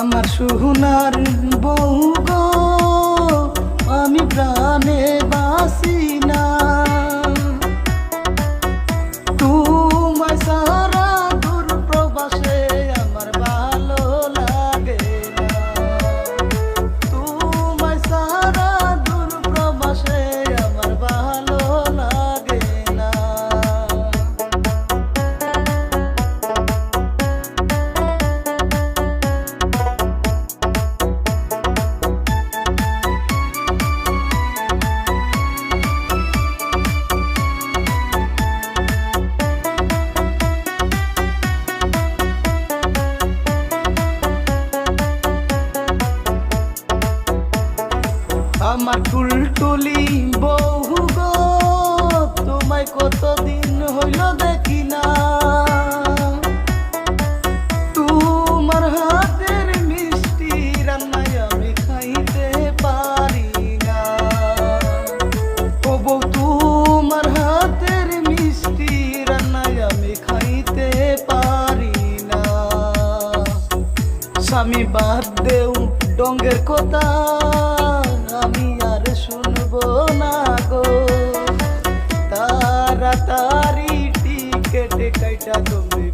আমার সোনার বউ গো, আমি প্রাণে বাসি না তোমায় সারা দূর প্রবাসে আমার ভালো লাগে না। তোমায় সারা দূর প্রবাসে আমার ভালো লাগে না। আমার টুলটুলি বউ গো, তোমায় কতদিন হইল দেখি না। তোমার হাতের মিষ্টি রান্নায় আমি খাইতে পারি না। ও বউ, তোমার হাতের মিষ্টি রান্নায় আমি খাইতে পারি না। স্বামী বাদ দেও ডঙ্গের কথা, আমি আর শুনবো না গো। তাড়াতাড়ি টিকেট কাইটা তুমি